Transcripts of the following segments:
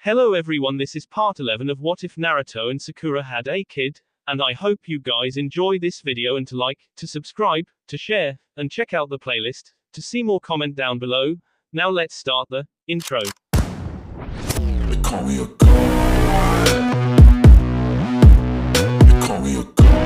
Hello everyone, this is part 11 of What If Naruto and Sakura Had a Kid, and I hope you guys enjoy this video and to like, to subscribe, to share, and check out the playlist. To see more, comment down below. Now let's start the intro. They call me a god. They call me a god.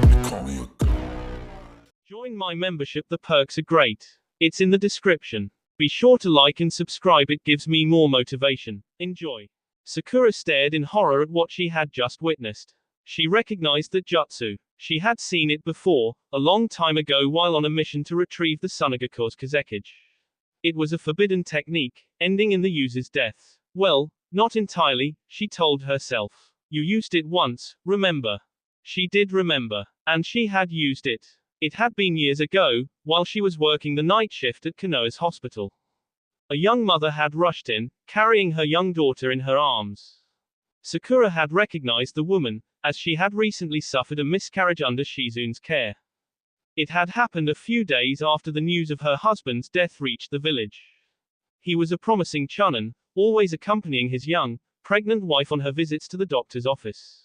They call me a god. Join my membership, the perks are great. It's in the description. Be sure to like and subscribe, it gives me more motivation. Enjoy. Sakura stared in horror at what she had just witnessed. She recognized that jutsu. She had seen it before, a long time ago while on a mission to retrieve the Tsunageko's Kazekage. It was a forbidden technique, ending in the user's death. Well, not entirely, she told herself. You used it once, remember? She did remember. And she had used it. It had been years ago, while she was working the night shift at Konoha's hospital. A young mother had rushed in, carrying her young daughter in her arms. Sakura had recognized the woman, as she had recently suffered a miscarriage under Shizune's care. It had happened a few days after the news of her husband's death reached the village. He was a promising chunin, always accompanying his young, pregnant wife on her visits to the doctor's office.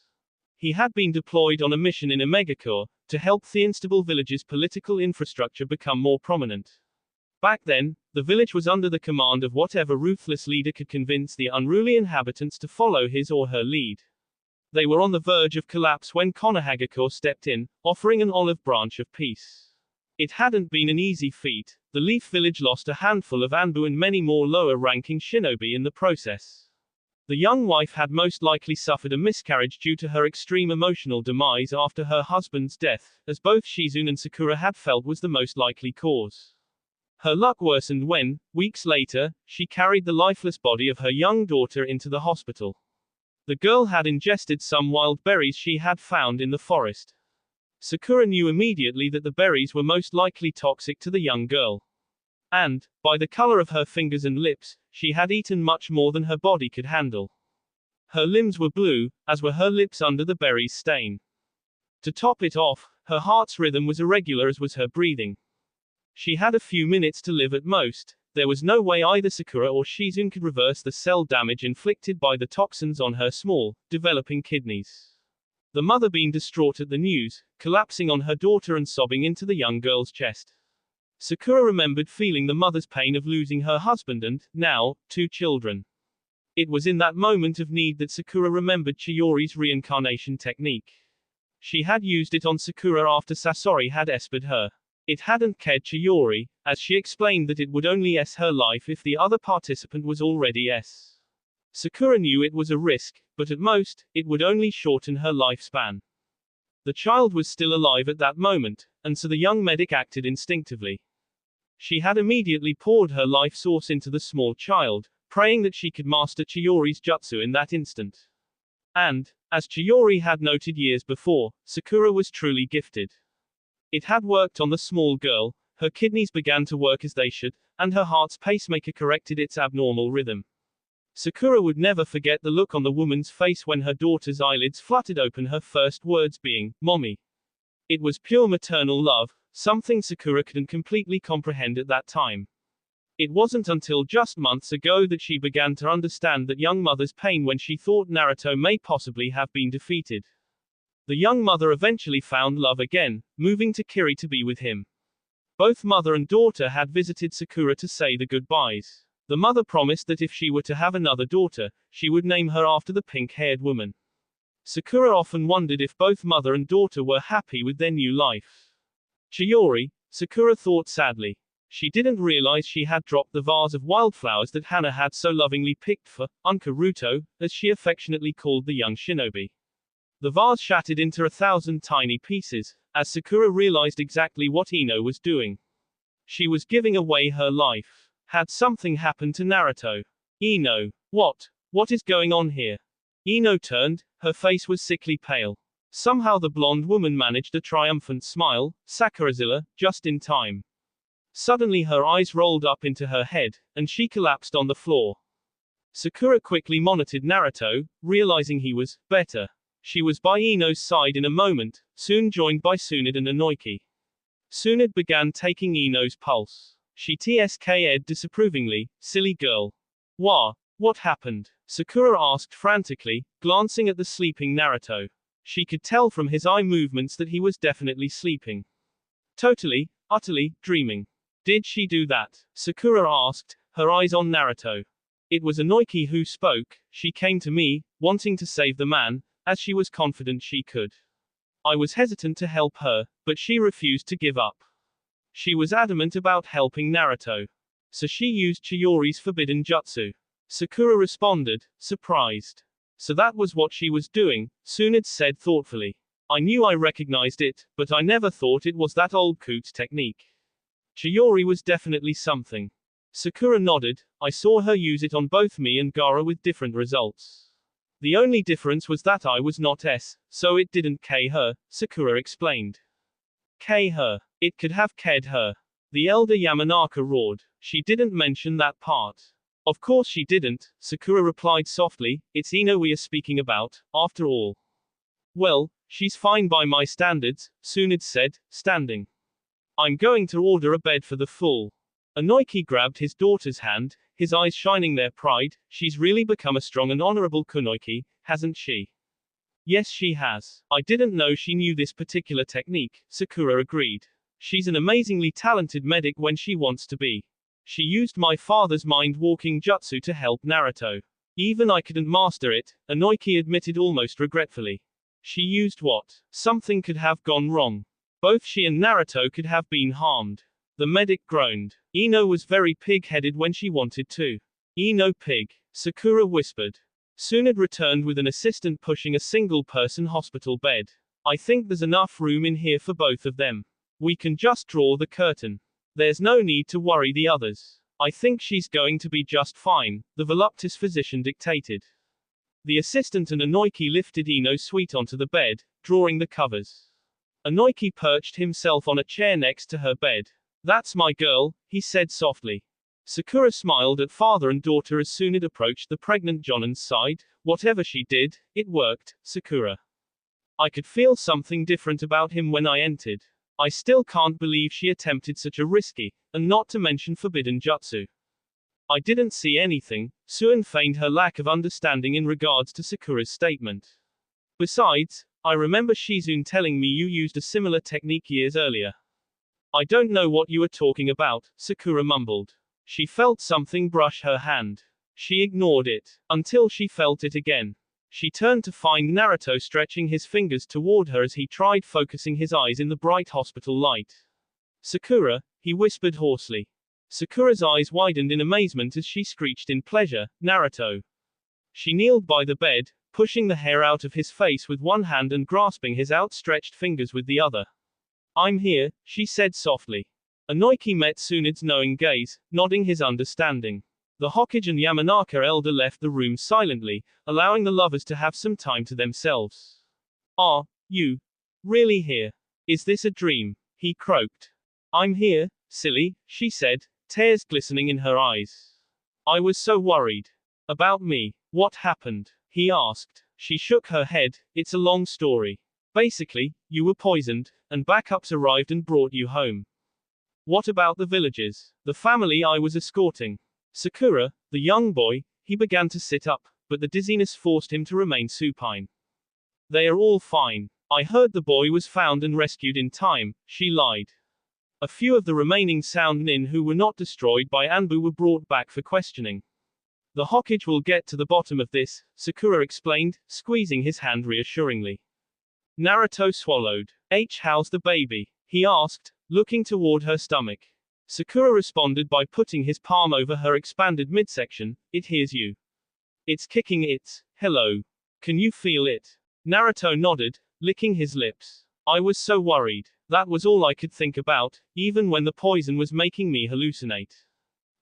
He had been deployed on a mission in Omegakure, to help the unstable village's political infrastructure become more prominent. Back then, the village was under the command of whatever ruthless leader could convince the unruly inhabitants to follow his or her lead. They were on the verge of collapse when Konohagakure stepped in, offering an olive branch of peace. It hadn't been an easy feat. The Leaf Village lost a handful of Anbu and many more lower-ranking shinobi in the process. The young wife had most likely suffered a miscarriage due to her extreme emotional demise after her husband's death, as both Shizune and Sakura had felt was the most likely cause. Her luck worsened when, weeks later, she carried the lifeless body of her young daughter into the hospital. The girl had ingested some wild berries she had found in the forest. Sakura knew immediately that the berries were most likely toxic to the young girl. And, by the color of her fingers and lips, she had eaten much more than her body could handle. Her limbs were blue, as were her lips under the berries' stain. To top it off, her heart's rhythm was irregular as was her breathing. She had a few minutes to live at most. There was no way either Sakura or Shizune could reverse the cell damage inflicted by the toxins on her small, developing kidneys. The mother being distraught at the news, collapsing on her daughter and sobbing into the young girl's chest. Sakura remembered feeling the mother's pain of losing her husband and, now, 2 children. It was in that moment of need that Sakura remembered Chiyori's reincarnation technique. She had used it on Sakura after Sasori had espered her. It hadn't cared Chiyori, as she explained that it would only S her life if the other participant was already S. Sakura knew it was a risk, but at most, it would only shorten her lifespan. The child was still alive at that moment, and so the young medic acted instinctively. She had immediately poured her life source into the small child, praying that she could master Chiyori's jutsu in that instant. And, as Chiyori had noted years before, Sakura was truly gifted. It had worked on the small girl, her kidneys began to work as they should, and her heart's pacemaker corrected its abnormal rhythm. Sakura would never forget the look on the woman's face when her daughter's eyelids fluttered open, her first words being, "Mommy." It was pure maternal love, something Sakura couldn't completely comprehend at that time. It wasn't until just months ago that she began to understand that young mother's pain when she thought Naruto may possibly have been defeated. The young mother eventually found love again, moving to Kiri to be with him. Both mother and daughter had visited Sakura to say the goodbyes. The mother promised that if she were to have another daughter, she would name her after the pink-haired woman. Sakura often wondered if both mother and daughter were happy with their new life. Chiyori, Sakura thought sadly. She didn't realize she had dropped the vase of wildflowers that Hana had so lovingly picked for Naruto, as she affectionately called the young shinobi. The vase shattered into 1,000 tiny pieces, as Sakura realized exactly what Ino was doing. She was giving away her life. Had something happened to Naruto? Ino. What is going on here? Ino turned, her face was sickly pale. Somehow the blonde woman managed a triumphant smile, Sakurazilla, just in time. Suddenly her eyes rolled up into her head, and she collapsed on the floor. Sakura quickly monitored Naruto, realizing he was better. She was by Ino's side in a moment, soon joined by Tsunade and Inoiki. Tsunade began taking Ino's pulse. She tsk'd disapprovingly, silly girl. What happened? Sakura asked frantically, glancing at the sleeping Naruto. She could tell from his eye movements that he was definitely sleeping. Totally, utterly, dreaming. Did she do that? Sakura asked, her eyes on Naruto. It was Inoki who spoke. She came to me, wanting to save the man, as she was confident she could. I was hesitant to help her, but she refused to give up. She was adamant about helping Naruto. So she used Chiyori's forbidden jutsu. Sakura responded, surprised. So that was what she was doing, Tsunade said thoughtfully. I knew I recognized it, but I never thought it was that old coot's technique. Chiyori was definitely something. Sakura nodded. I saw her use it on both me and Gaara with different results. The only difference was that I was not S, so it didn't K her, Sakura explained. K her. It could have K'd her. The elder Yamanaka roared. She didn't mention that part. Of course she didn't, Sakura replied softly. It's Ino we are speaking about, after all. Well, she's fine by my standards, Tsunade said, standing. I'm going to order a bed for the fool. Inoki grabbed his daughter's hand, his eyes shining their pride. She's really become a strong and honorable kunoichi, hasn't she? Yes, she has. I didn't know she knew this particular technique, Sakura agreed. She's an amazingly talented medic when she wants to be. She used my father's mind-walking jutsu to help Naruto. Even I couldn't master it, Inoki admitted almost regretfully. She used what? Something could have gone wrong. Both she and Naruto could have been harmed. The medic groaned. Ino was very pig-headed when she wanted to. Ino pig, Sakura whispered. Tsunade returned with an assistant pushing a single-person hospital bed. I think there's enough room in here for both of them. We can just draw the curtain. There's no need to worry the others. I think she's going to be just fine, the voluptuous physician dictated. The assistant and Inoki lifted Ino's suite onto the bed, drawing the covers. Inoki perched himself on a chair next to her bed. That's my girl, he said softly. Sakura smiled at father and daughter as Tsunade approached the pregnant Jonan's side. Whatever she did, it worked, Sakura. I could feel something different about him when I entered. I still can't believe she attempted such a risky, and not to mention forbidden jutsu. I didn't see anything, Suan feigned her lack of understanding in regards to Sakura's statement. Besides, I remember Shizune telling me you used a similar technique years earlier. I don't know what you are talking about, Sakura mumbled. She felt something brush her hand. She ignored it, until she felt it again. She turned to find Naruto stretching his fingers toward her as he tried focusing his eyes in the bright hospital light. Sakura, he whispered hoarsely. Sakura's eyes widened in amazement as she screeched in pleasure, Naruto. She kneeled by the bed, pushing the hair out of his face with one hand and grasping his outstretched fingers with the other. I'm here, she said softly. Inoki met Tsunade's knowing gaze, nodding his understanding. The Hokage and Yamanaka elder left the room silently, allowing the lovers to have some time to themselves. Are you really here? Is this a dream? He croaked. I'm here, silly, she said, tears glistening in her eyes. I was so worried. About me. What happened? He asked. She shook her head. It's a long story. Basically, you were poisoned, and backups arrived and brought you home. What about the villagers? The family I was escorting? Sakura, the young boy, he began to sit up, but the dizziness forced him to remain supine. They are all fine. I heard the boy was found and rescued in time, she lied. A few of the remaining sound nin who were not destroyed by Anbu were brought back for questioning. The Hokage will get to the bottom of this, Sakura explained, squeezing his hand reassuringly. Naruto swallowed. How's the baby? He asked, looking toward her stomach. Sakura responded by putting his palm over her expanded midsection. It hears you. It's kicking its hello. Can you feel it? Naruto nodded, licking his lips. I was so worried. That was all I could think about, even when the poison was making me hallucinate.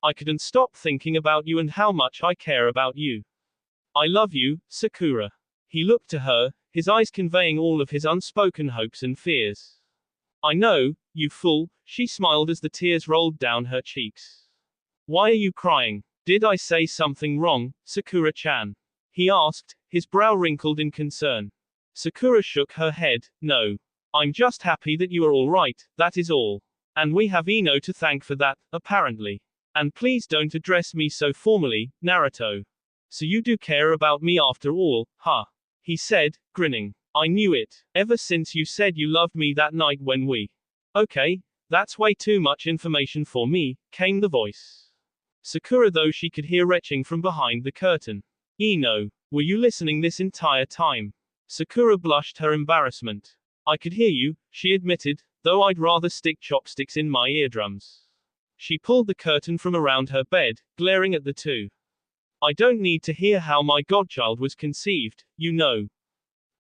I couldn't stop thinking about you and how much I care about you. I love you, Sakura. He looked to her, his eyes conveying all of his unspoken hopes and fears. I know, you fool, she smiled as the tears rolled down her cheeks. Why are you crying? Did I say something wrong, Sakura-chan? He asked, his brow wrinkled in concern. Sakura shook her head. No. I'm just happy that you are all right, that is all. And we have Ino to thank for that, apparently. And please don't address me so formally, Naruto. So you do care about me after all, huh? He said, grinning. I knew it, ever since you said you loved me that night when we. Okay, that's way too much information for me, came the voice. Sakura, though she could hear retching from behind the curtain. Ino, were you listening this entire time? Sakura blushed her embarrassment. I could hear you, she admitted, though I'd rather stick chopsticks in my eardrums. She pulled the curtain from around her bed, glaring at the two. I don't need to hear how my godchild was conceived, you know.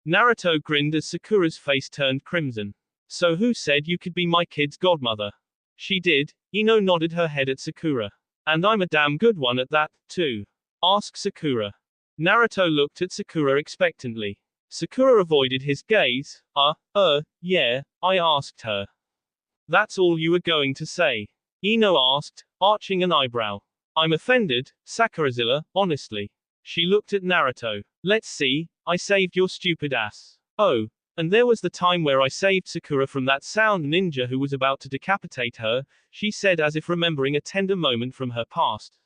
Naruto grinned as Sakura's face turned crimson. So who said you could be my kid's godmother? She did, Ino nodded her head at Sakura. And I'm a damn good one at that, too. Asked Sakura. Naruto looked at Sakura expectantly. Sakura avoided his gaze. Yeah, I asked her. That's all you were going to say? Ino asked, arching an eyebrow. I'm offended, Sakurazilla, honestly. She looked at Naruto. Let's see, I saved your stupid ass. Oh, and there was the time where I saved Sakura from that sound ninja who was about to decapitate her, she said as if remembering a tender moment from her past.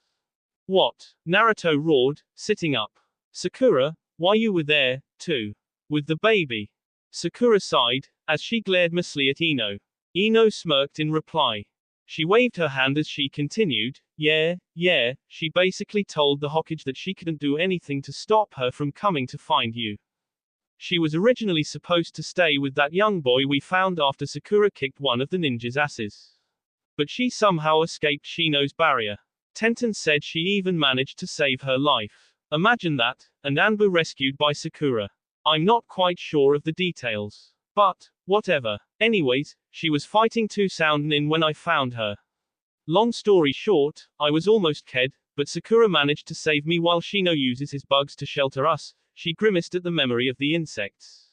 What? Naruto roared, sitting up. Sakura, why you were there, too? With the baby. Sakura sighed, as she glared mistily at Ino. Ino smirked in reply. She waved her hand as she continued, yeah, she basically told the Hokage that she couldn't do anything to stop her from coming to find you. She was originally supposed to stay with that young boy we found after Sakura kicked one of the ninja's asses. But she somehow escaped Shino's barrier. Tenten said she even managed to save her life. Imagine that, and Anbu rescued by Sakura. I'm not quite sure of the details. But, whatever. Anyways, she was fighting 2 sound nin when I found her. Long story short, I was almost ked, but Sakura managed to save me while Shino uses his bugs to shelter us. She grimaced at the memory of the insects.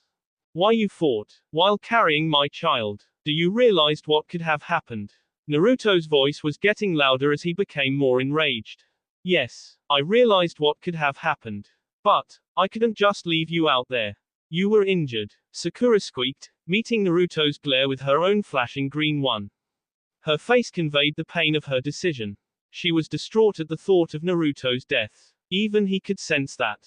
Why you fought? While carrying my child. Do you realize what could have happened? Naruto's voice was getting louder as he became more enraged. Yes, I realized what could have happened. But, I couldn't just leave you out there. You were injured. Sakura squeaked, meeting Naruto's glare with her own flashing green one. Her face conveyed the pain of her decision. She was distraught at the thought of Naruto's death. Even he could sense that.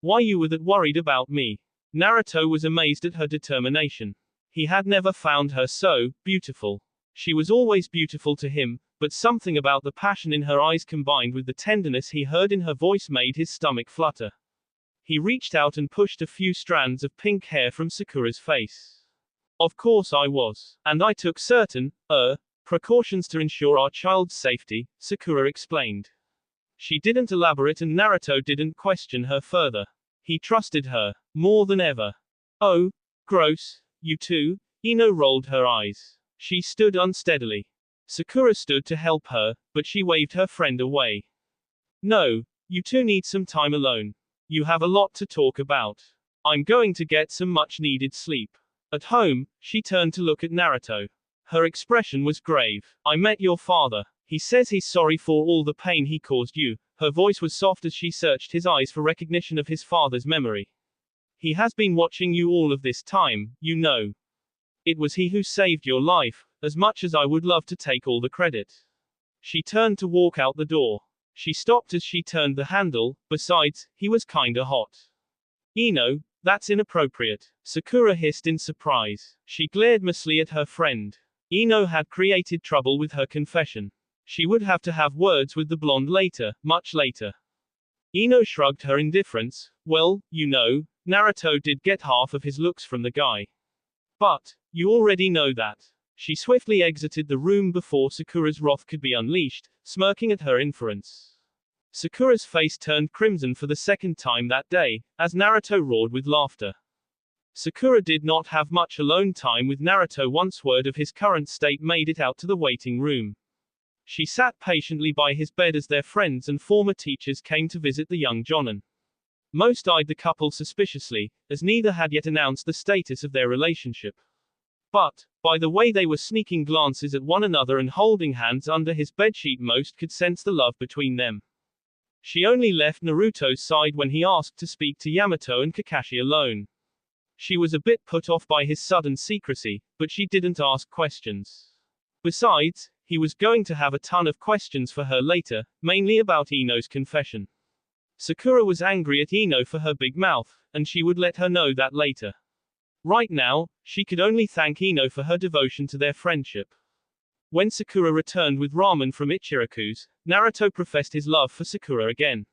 Why you were that worried about me? Naruto was amazed at her determination. He had never found her so beautiful. She was always beautiful to him, but something about the passion in her eyes combined with the tenderness he heard in her voice made his stomach flutter. He reached out and pushed a few strands of pink hair from Sakura's face. Of course I was. And I took certain, precautions to ensure our child's safety, Sakura explained. She didn't elaborate and Naruto didn't question her further. He trusted her, more than ever. Oh, gross, you too? Ino rolled her eyes. She stood unsteadily. Sakura stood to help her, but she waved her friend away. No, you two need some time alone. You have a lot to talk about. I'm going to get some much-needed sleep. At home, she turned to look at Naruto. Her expression was grave. I met your father. He says he's sorry for all the pain he caused you. Her voice was soft as she searched his eyes for recognition of his father's memory. He has been watching you all of this time, you know. It was he who saved your life, as much as I would love to take all the credit. She turned to walk out the door. She stopped as she turned the handle, besides, he was kinda hot. Ino, that's inappropriate. Sakura hissed in surprise. She glared mistily at her friend. Ino had created trouble with her confession. She would have to have words with the blonde later, much later. Ino shrugged her indifference. Well, you know, Naruto did get half of his looks from the guy. But, you already know that. She swiftly exited the room before Sakura's wrath could be unleashed, smirking at her inference. Sakura's face turned crimson for the second time that day, as Naruto roared with laughter. Sakura did not have much alone time with Naruto once word of his current state made it out to the waiting room. She sat patiently by his bed as their friends and former teachers came to visit the young Jonin. Most eyed the couple suspiciously, as neither had yet announced the status of their relationship. But, by the way they were sneaking glances at one another and holding hands under his bedsheet, most could sense the love between them. She only left Naruto's side when he asked to speak to Yamato and Kakashi alone. She was a bit put off by his sudden secrecy, but she didn't ask questions. Besides, he was going to have a ton of questions for her later, mainly about Ino's confession. Sakura was angry at Ino for her big mouth, and she would let her know that later. Right now, she could only thank Ino for her devotion to their friendship. When Sakura returned with ramen from Ichiraku's, Naruto professed his love for Sakura again.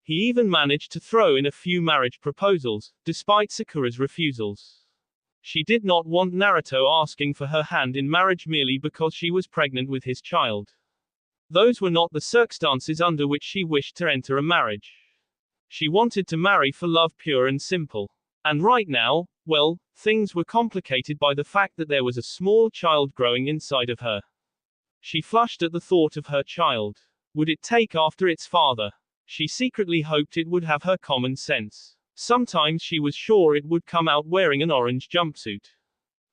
He even managed to throw in a few marriage proposals, despite Sakura's refusals. She did not want Naruto asking for her hand in marriage merely because she was pregnant with his child. Those were not the circumstances under which she wished to enter a marriage. She wanted to marry for love, pure and simple. And right now, well, things were complicated by the fact that there was a small child growing inside of her. She flushed at the thought of her child. Would it take after its father? She secretly hoped it would have her common sense. Sometimes she was sure it would come out wearing an orange jumpsuit.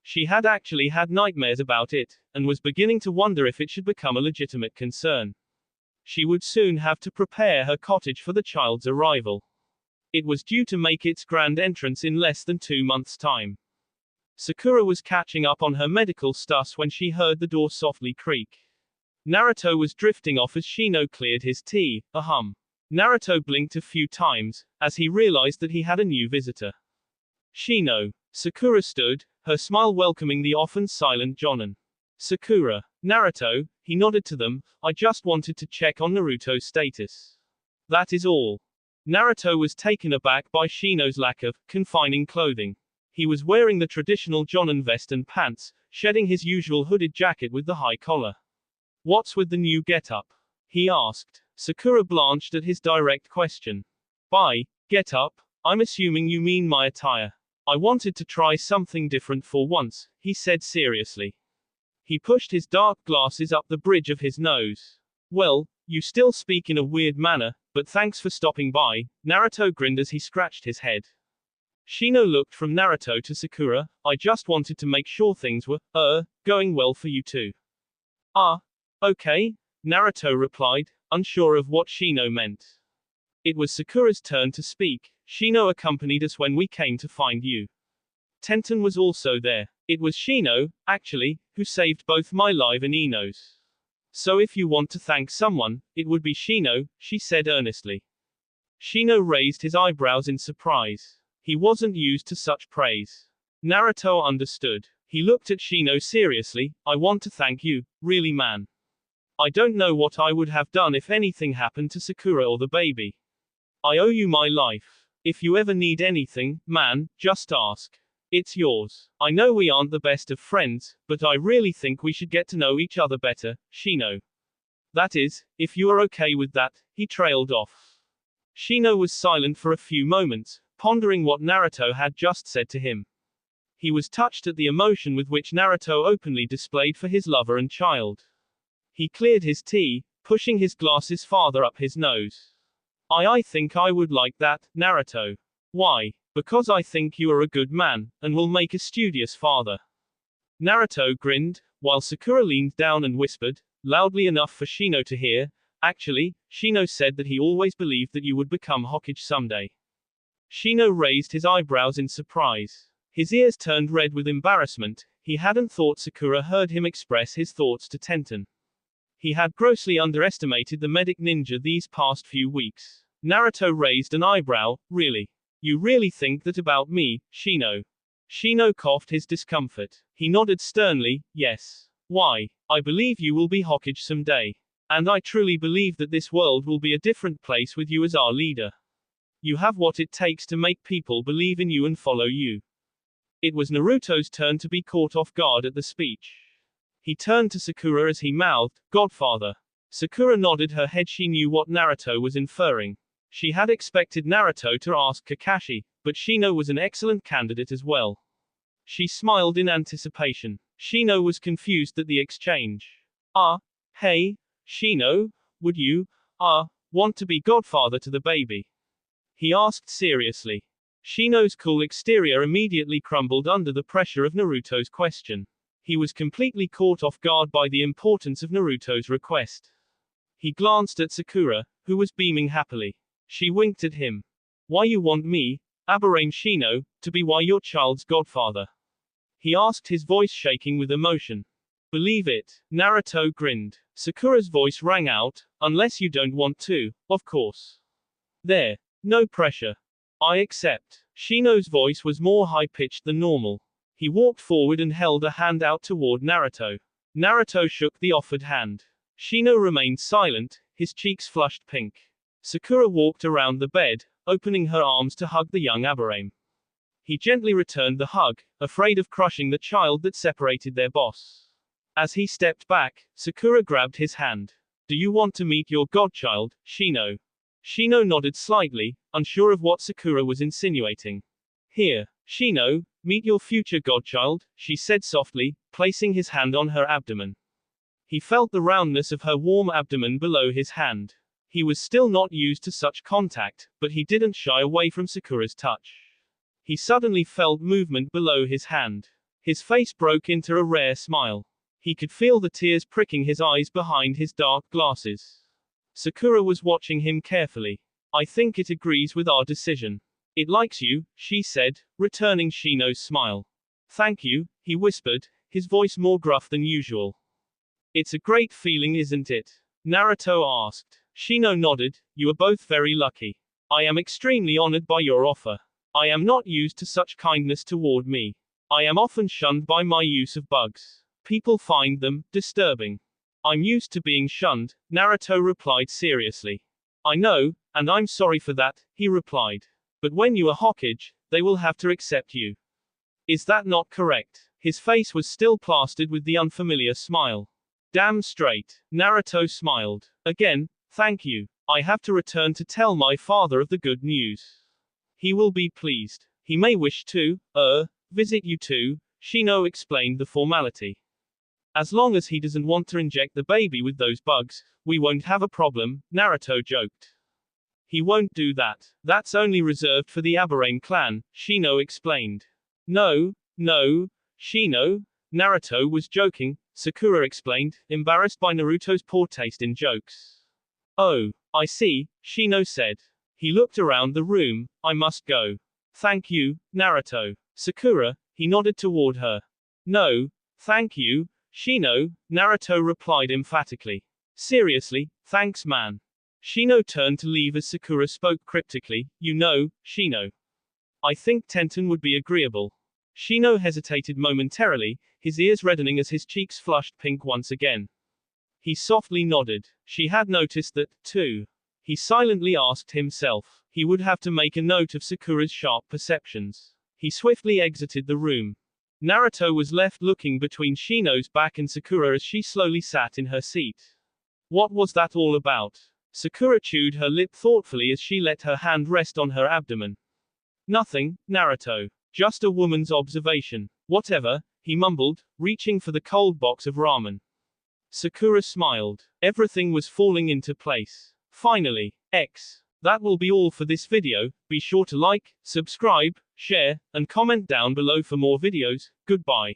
She had actually had nightmares about it, and was beginning to wonder if it should become a legitimate concern. She would soon have to prepare her cottage for the child's arrival. It was due to make its grand entrance in less than 2 months' time. Sakura was catching up on her medical stuff when she heard the door softly creak. Naruto was drifting off as Shino cleared his tea, a hum. Naruto blinked a few times, as he realized that he had a new visitor. Shino. Sakura stood, her smile welcoming the often silent Jonin. Sakura. Naruto, he nodded to them, I just wanted to check on Naruto's status. That is all. Naruto was taken aback by Shino's lack of confining clothing. He was wearing the traditional Jonin vest and pants, shedding his usual hooded jacket with the high collar. What's with the new getup? He asked. Sakura blanched at his direct question. By getup, I'm assuming you mean my attire. I wanted to try something different for once, he said seriously. He pushed his dark glasses up the bridge of his nose. Well, you still speak in a weird manner, but thanks for stopping by, Naruto grinned as he scratched his head. Shino looked from Naruto to Sakura, I just wanted to make sure things were, going well for you too. Okay, Naruto replied, unsure of what Shino meant. It was Sakura's turn to speak. Shino accompanied us when we came to find you. Tenten was also there. It was Shino, actually, who saved both my life and Ino's. So if you want to thank someone, it would be Shino, she said earnestly. Shino raised his eyebrows in surprise. He wasn't used to such praise. Naruto understood. He looked at Shino seriously, I want to thank you, really man. I don't know what I would have done if anything happened to Sakura or the baby. I owe you my life. If you ever need anything, man, just ask. It's yours. I know we aren't the best of friends, but I really think we should get to know each other better, Shino. That is, if you are okay with that, he trailed off. Shino was silent for a few moments, pondering what Naruto had just said to him. He was touched at the emotion with which Naruto openly displayed for his lover and child. He cleared his tea, pushing his glasses farther up his nose. I think I would like that, Naruto. Why? Because I think you are a good man, and will make a studious father. Naruto grinned, while Sakura leaned down and whispered, loudly enough for Shino to hear, actually, Shino said that he always believed that you would become Hokage someday. Shino raised his eyebrows in surprise. His ears turned red with embarrassment, he hadn't thought Sakura heard him express his thoughts to Tenten. He had grossly underestimated the medic ninja these past few weeks. Naruto raised an eyebrow, really? You really think that about me, Shino? Shino coughed his discomfort. He nodded sternly, yes. Why? I believe you will be Hokage someday. And I truly believe that this world will be a different place with you as our leader. You have what it takes to make people believe in you and follow you. It was Naruto's turn to be caught off guard at the speech. He turned to Sakura as he mouthed, Godfather. Sakura nodded her head. She knew what Naruto was inferring. She had expected Naruto to ask Kakashi, but Shino was an excellent candidate as well. She smiled in anticipation. Shino was confused at the exchange. Hey, Shino, would you, want to be godfather to the baby? He asked seriously. Shino's cool exterior immediately crumbled under the pressure of Naruto's question. He was completely caught off guard by the importance of Naruto's request. He glanced at Sakura, who was beaming happily. She winked at him. Why you want me, Aberame Shino, to be your child's godfather? He asked, his voice shaking with emotion. Believe it, Naruto grinned. Sakura's voice rang out, unless you don't want to, of course. There. No pressure. I accept. Shino's voice was more high-pitched than normal. He walked forward and held a hand out toward Naruto. Naruto shook the offered hand. Shino remained silent, his cheeks flushed pink. Sakura walked around the bed, opening her arms to hug the young aberrane. He gently returned the hug, afraid of crushing the child that separated their boss. As he stepped back, Sakura grabbed his hand. Do you want to meet your godchild, Shino? Shino nodded slightly, unsure of what Sakura was insinuating. Here, Shino, meet your future godchild, she said softly, placing his hand on her abdomen. He felt the roundness of her warm abdomen below his hand. He was still not used to such contact, but he didn't shy away from Sakura's touch. He suddenly felt movement below his hand. His face broke into a rare smile. He could feel the tears pricking his eyes behind his dark glasses. Sakura was watching him carefully. I think it agrees with our decision. It likes you, she said, returning Shino's smile. Thank you, he whispered, his voice more gruff than usual. It's a great feeling, isn't it? Naruto asked. Shino nodded. You are both very lucky. I am extremely honored by your offer. I am not used to such kindness toward me. I am often shunned by my use of bugs. People find them disturbing. I'm used to being shunned, Naruto replied seriously. I know, and I'm sorry for that, he replied. But when you are Hokage, they will have to accept you. Is that not correct? His face was still plastered with the unfamiliar smile. Damn straight. Naruto smiled. Again, thank you. I have to return to tell my father of the good news. He will be pleased. He may wish to, visit you too, Shino explained the formality. As long as he doesn't want to inject the baby with those bugs, we won't have a problem, Naruto joked. He won't do that. That's only reserved for the Aberrane clan, Shino explained. No, Shino. Naruto was joking, Sakura explained, embarrassed by Naruto's poor taste in jokes. Oh, I see, Shino said. He looked around the room. I must go. Thank you, Naruto. Sakura, he nodded toward her. No, thank you, Shino, Naruto replied emphatically. Seriously, thanks man. Shino turned to leave as Sakura spoke cryptically, you know, Shino. I think Tenten would be agreeable. Shino hesitated momentarily, his ears reddening as his cheeks flushed pink once again. He softly nodded. She had noticed that, too. He silently asked himself. He would have to make a note of Sakura's sharp perceptions. He swiftly exited the room. Naruto was left looking between Shino's back and Sakura as she slowly sat in her seat. What was that all about? Sakura chewed her lip thoughtfully as she let her hand rest on her abdomen. Nothing, Naruto. Just a woman's observation. Whatever, he mumbled, reaching for the cold box of ramen. Sakura smiled. Everything was falling into place. Finally. That will be all for this video. Be sure to like, subscribe, share, and comment down below for more videos. Goodbye.